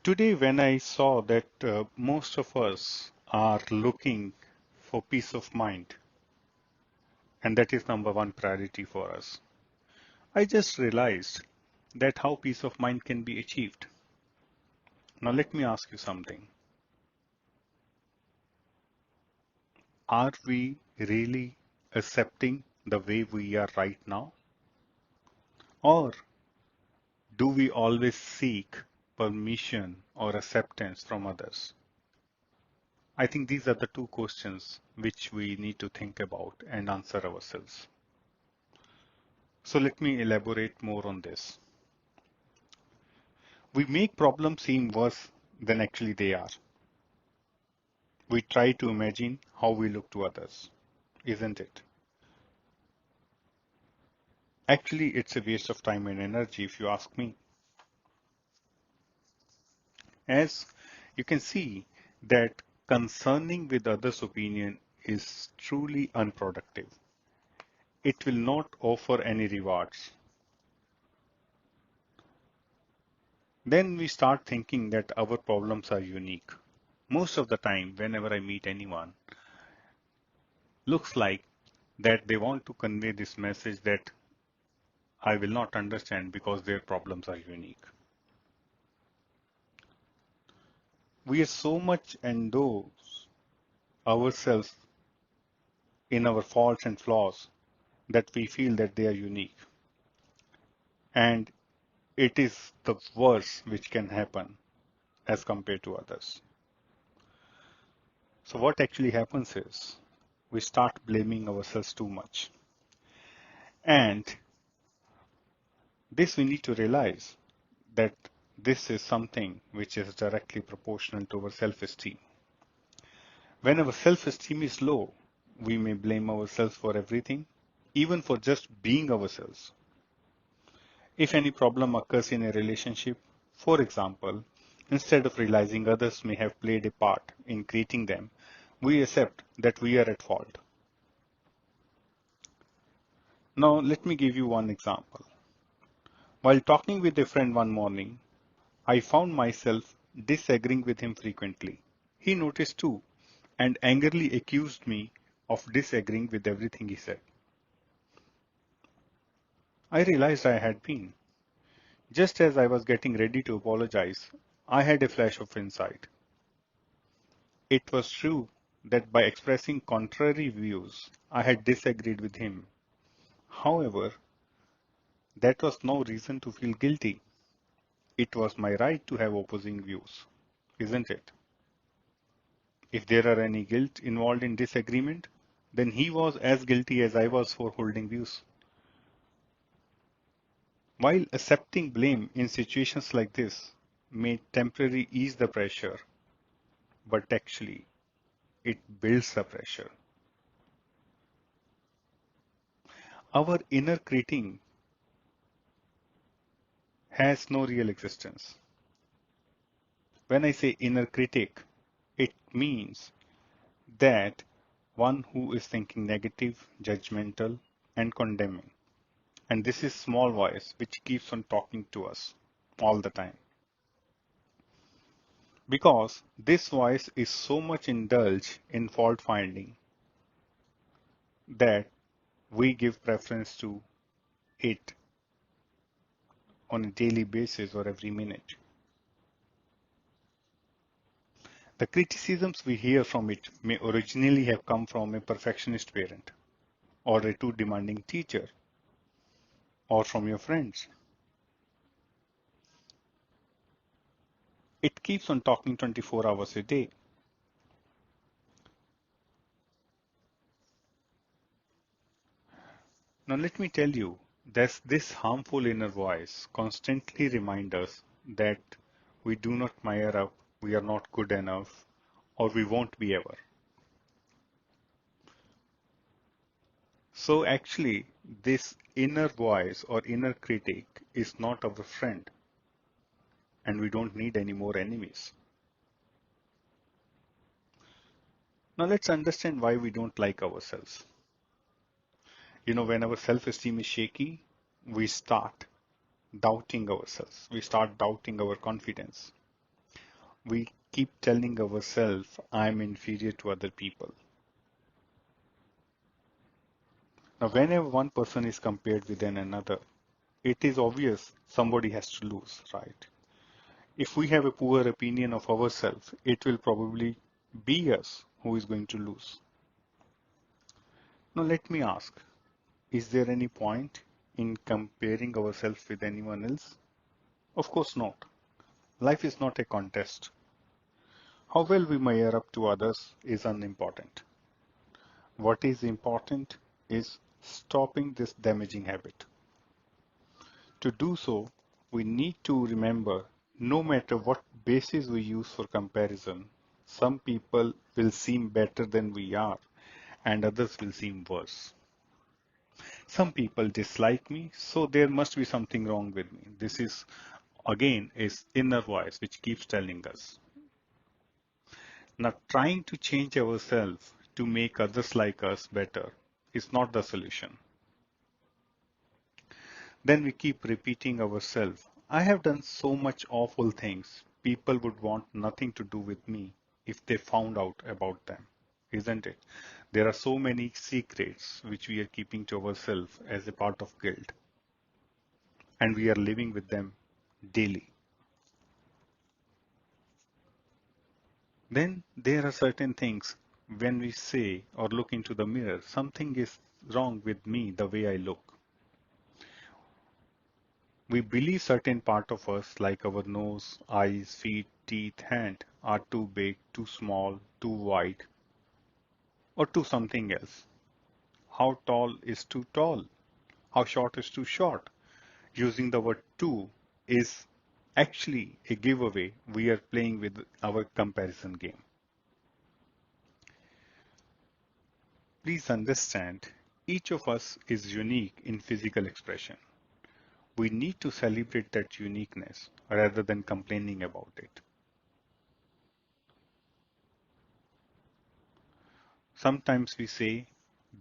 Today, when I saw that most of us are looking for peace of mind, and that is number one priority for us, I just realized that how peace of mind can be achieved. Now, let me ask you something. Are we really accepting the way we are right now? Or do we always seek permission or acceptance from others? I think these are the two questions which we need to think about and answer ourselves. So let me elaborate more on this. We make problems seem worse than actually they are. We try to imagine how we look to others, isn't it? Actually, it's a waste of time and energy if you ask me. As you can see that concerning with others' opinion is truly unproductive. It will not offer any rewards. Then we start thinking that our problems are unique. Most of the time, whenever I meet anyone, looks like that they want to convey this message that I will not understand because their problems are unique. We are so much endorse ourselves in our faults and flaws that we feel that they are unique. And it is the worst which can happen as compared to others. So what actually happens is we start blaming ourselves too much. And this we need to realize that this is something which is directly proportional to our self-esteem. When our self-esteem is low, we may blame ourselves for everything, even for just being ourselves. If any problem occurs in a relationship, for example, instead of realizing others may have played a part in creating them, we accept that we are at fault. Now, let me give you one example. While talking with a friend one morning, I found myself disagreeing with him frequently. He noticed too and angrily accused me of disagreeing with everything he said. I realized I had been. Just as I was getting ready to apologize, I had a flash of insight. It was true that by expressing contrary views, I had disagreed with him. However, that was no reason to feel guilty. It was my right to have opposing views, isn't it? If there are any guilt involved in disagreement, then he was as guilty as I was for holding views. While accepting blame in situations like this may temporarily ease the pressure, but actually it builds the pressure. Our inner critic has no real existence. When I say inner critic, it means that one who is thinking negative, judgmental, and condemning. And this is small voice which keeps on talking to us all the time. Because this voice is so much indulged in fault finding that we give preference to it on a daily basis or every minute. The criticisms we hear from it may originally have come from a perfectionist parent, or a too demanding teacher, or from your friends. It keeps on talking 24 hours a day. Now let me tell you that this harmful inner voice constantly reminds us that we do not measure up, we are not good enough, or we won't be ever. So actually, this inner voice or inner critic is not our friend, and we don't need any more enemies. Now let's understand why we don't like ourselves. When our self-esteem is shaky, we start doubting ourselves. We start doubting our confidence. We keep telling ourselves, I'm inferior to other people. Now, whenever one person is compared with another, it is obvious somebody has to lose, right? If we have a poor opinion of ourselves, it will probably be us who is going to lose. Now, let me ask, is there any point in comparing ourselves with anyone else? Of course not. Life is not a contest. How well we measure up to others is unimportant. What is important is stopping this damaging habit. To do so, we need to remember no matter what basis we use for comparison, some people will seem better than we are and others will seem worse. Some people dislike me, so there must be something wrong with me. This is again is inner voice which keeps telling us. Now, trying to change ourselves to make others like us better is not the solution. Then we keep repeating ourselves. I have done so much awful things. People would want nothing to do with me if they found out about them, isn't it? There are so many secrets which we are keeping to ourselves as a part of guilt, and we are living with them daily. Then there are certain things when we say or look into the mirror, something is wrong with me the way I look. We believe certain part of us, like our nose, eyes, feet, teeth, hand, are too big, too small, too wide, or too something else. How tall is too tall? How short is too short? Using the word too is actually a giveaway. We are playing with our comparison game. Please understand, each of us is unique in physical expression. We need to celebrate that uniqueness rather than complaining about it. Sometimes we say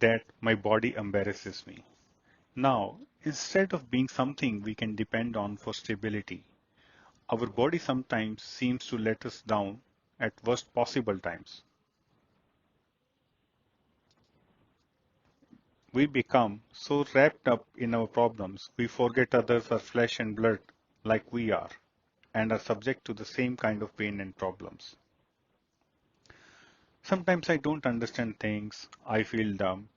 that my body embarrasses me. Now, instead of being something we can depend on for stability, our body sometimes seems to let us down at worst possible times. We become so wrapped up in our problems, we forget others are flesh and blood like we are and are subject to the same kind of pain and problems. Sometimes I don't understand things, I feel dumb.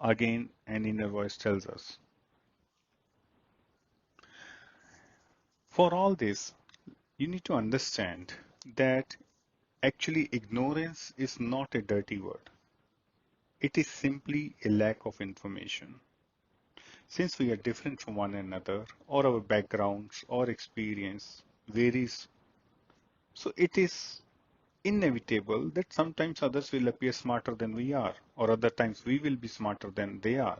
Again, an inner voice tells us. For all this, you need to understand that actually ignorance is not a dirty word. It is simply a lack of information. Since we are different from one another, or our backgrounds or experience varies, so it is inevitable that sometimes others will appear smarter than we are, or other times we will be smarter than they are.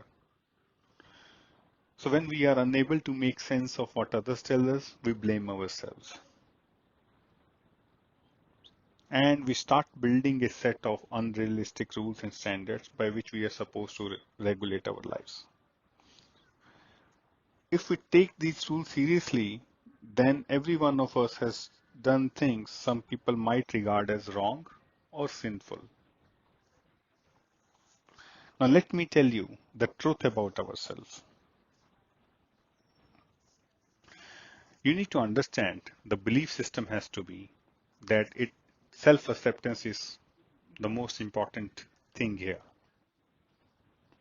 So when we are unable to make sense of what others tell us, we blame ourselves. And we start building a set of unrealistic rules and standards by which we are supposed to regulate our lives. If we take these rules seriously, then every one of us has done things some people might regard as wrong or sinful. Now, let me tell you the truth about ourselves. You need to understand the belief system has to be that self-acceptance is the most important thing here.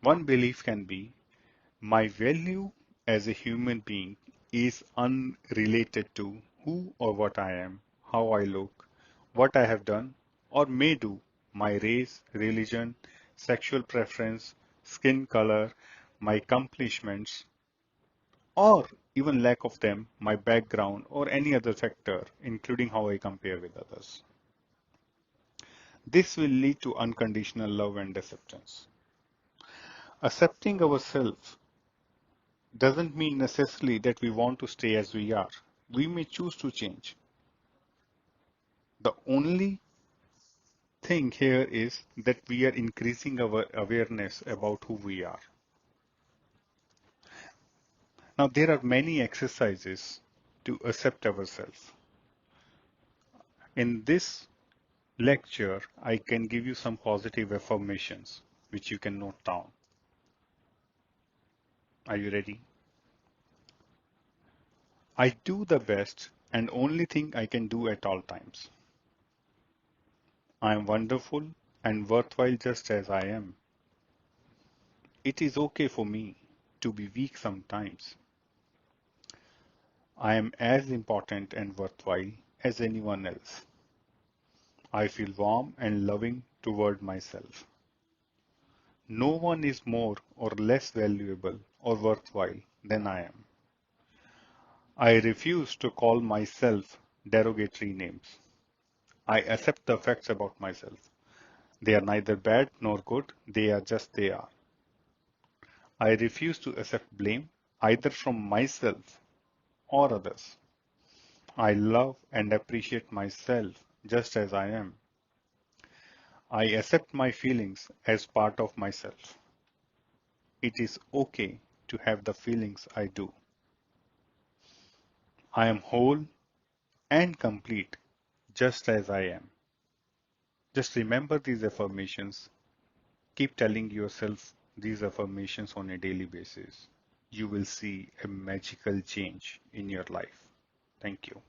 One belief can be my value as a human being is unrelated to who or what I am, how I look, what I have done or may do, my race, religion, sexual preference, skin color, my accomplishments, or even lack of them, my background, or any other factor, including how I compare with others. This will lead to unconditional love and acceptance. Accepting ourselves doesn't mean necessarily that we want to stay as we are. We may choose to change. The only thing here is that we are increasing our awareness about who we are. Now, there are many exercises to accept ourselves. In this lecture, I can give you some positive affirmations which you can note down. Are you ready? I do the best and only thing I can do at all times. I am wonderful and worthwhile just as I am. It is okay for me to be weak sometimes. I am as important and worthwhile as anyone else. I feel warm and loving toward myself. No one is more or less valuable or worthwhile than I am. I refuse to call myself derogatory names. I accept the facts about myself. They are neither bad nor good, they are just they are. I refuse to accept blame either from myself or others. I love and appreciate myself just as I am. I accept my feelings as part of myself. It is okay to have the feelings I do. I am whole and complete just as I am. Just remember these affirmations. Keep telling yourself these affirmations on a daily basis. You will see a magical change in your life. Thank you.